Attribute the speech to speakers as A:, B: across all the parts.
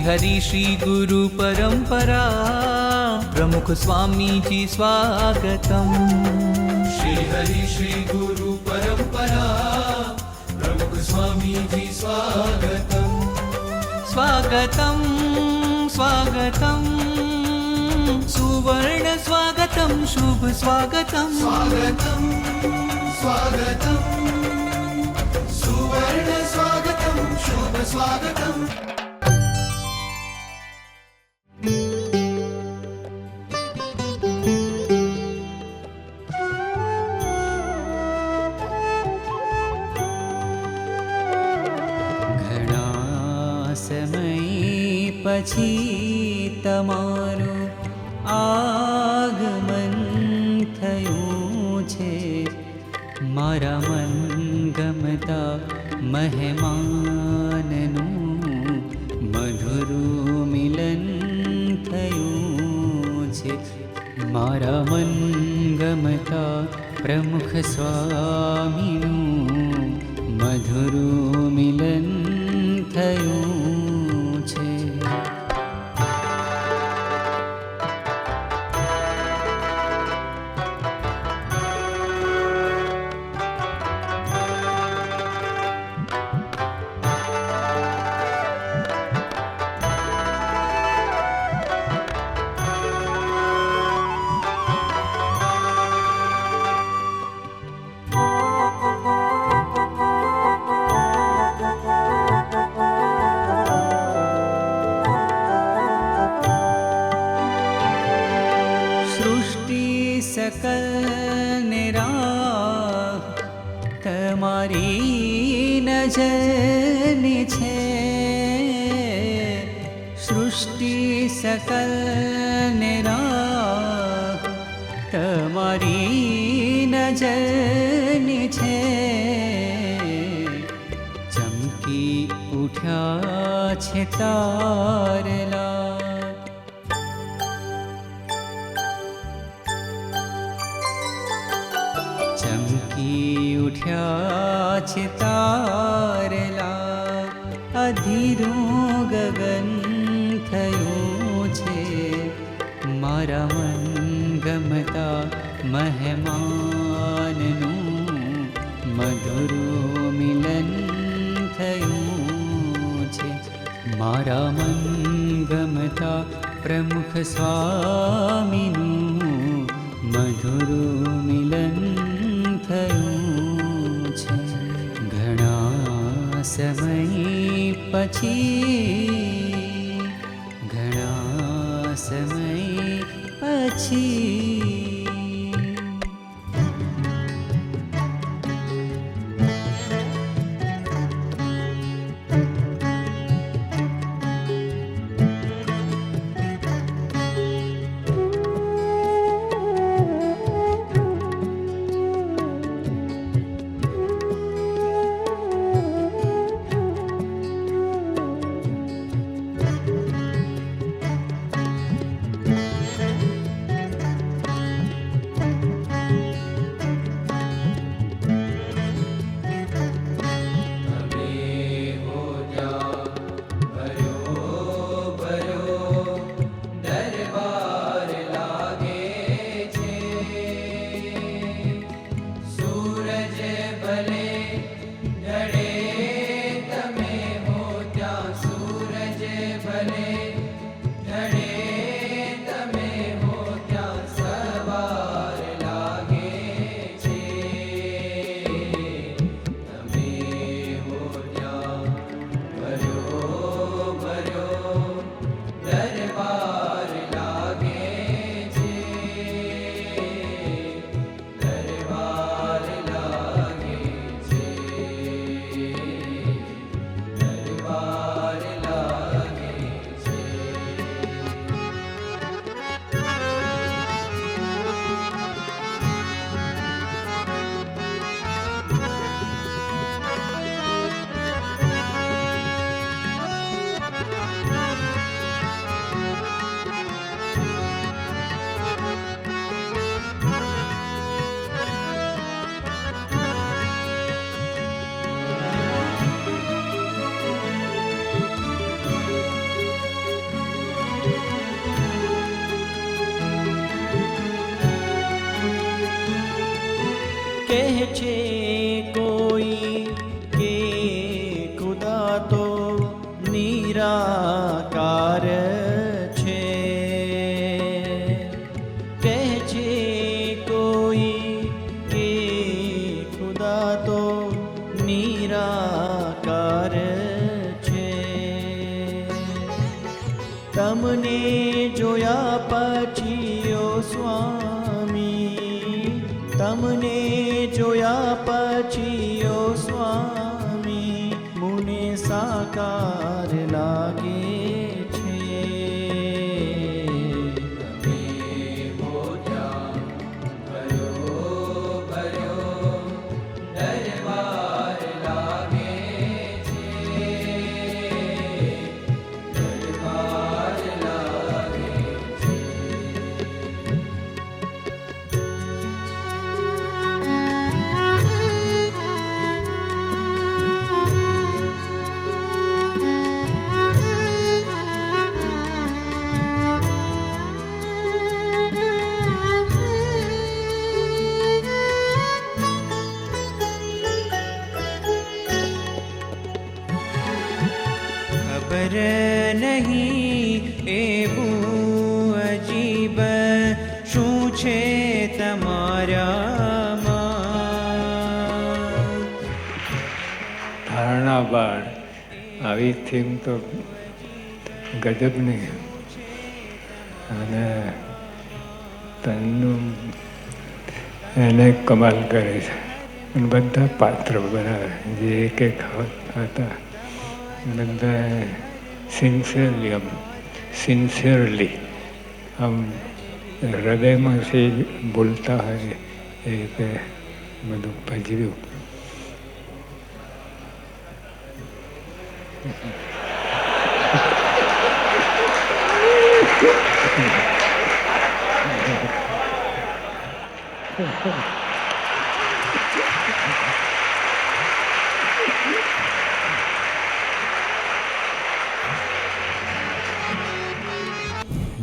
A: हरि श्री गुरु परंपरा प्रमुख स्वामी जी स्वागतम।
B: श्री हरि श्री गुरु परंपरा प्रमुख स्वामी जी स्वागतम।
A: स्वागतम स्वागतम सुवर्ण स्वागतम शुभ स्वागतम।
B: स्वागतम स्वागतम सुवर्ण स्वागतम शुभ स्वागतम।
A: પછી તમારું આગમન થયું છે, મારા મન ગમતા મહેમાનનું મધુરું મિલન થયું છે, મારા મન ગમતા પ્રમુખ સ્વામીનું મધુરું મિલન થયું છે। सकल निराह તમારી નજરની છે, સૃષ્ટિ સકલ નિરાહ તમારી નજરની છે, ચમકી ઉઠ્યા છે તારલા, ચમકી ઉઠ્યા છે તારલા, અધીરું ગગન થયું છે, મારા મન ગમતા મહેમાનનું મધુરું મિલન થયું છે, મારા મન ગમતા પ્રમુખ સ્વામીનું મધુરું મિલન થયું છે। ઘણા સમય પછી, ઘણા સમય પછી
C: કહે છે કોઈ કે ખુદા તો નિરાકાર છે, કહે છે કોઈ કે ખુદા તો નિરાકાર છે. તમને જોયા પછી ઓ સ્વામી, તમને જોયા પછી ઓ સ્વામી, મુને સાકાર લાગે છે. ખબર નહીં એવું અજીબ શું છે તમારામાં.
D: ધારણા બાળ આવી થીમ તો ગજબની, અને તનનું એને કમાલ કરે છે. અને બધા પાત્રો બનાવે જે એક એક હતા, બધા સિન્સિયરલી આમ હૃદયમાંથી બોલતા હોય એ રીતે બધું ભજવ્યું.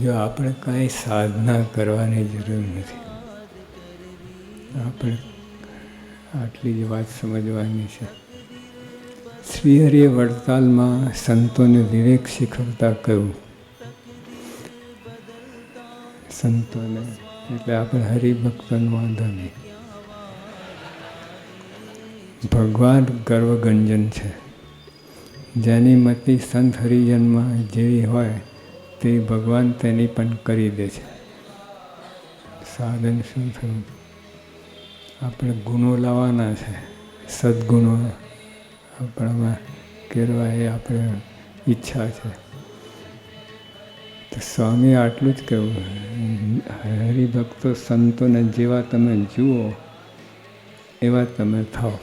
D: જો આપણે કાંઈ સાધના કરવાની જરૂર નથી, આપણે આટલી જ વાત સમજવાની છે. શ્રીહરિએ વડતાલમાં સંતોને વિવેક શીખવતા કહ્યું, સંતોને એટલે આપણે હરિભક્તોનો વાંધો નહીં. ભગવાન ગર્વગંજન છે. જેની મતિ સંત હરિજનમાં જેવી હોય તે ભગવાન તેની પણ કરી દે છે. સાધન શું થયું? આપણે ગુણો લાવવાના છે, સદગુણો આપણામાં કેળવા એ આપણે ઈચ્છા છે. તો સ્વામી આટલું જ કહેવું, હરિભક્તો સંતોને જેવા તમે જુઓ એવા તમે થાઓ.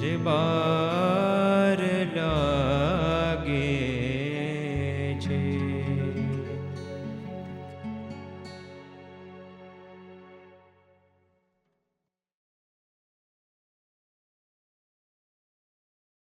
C: દરબાર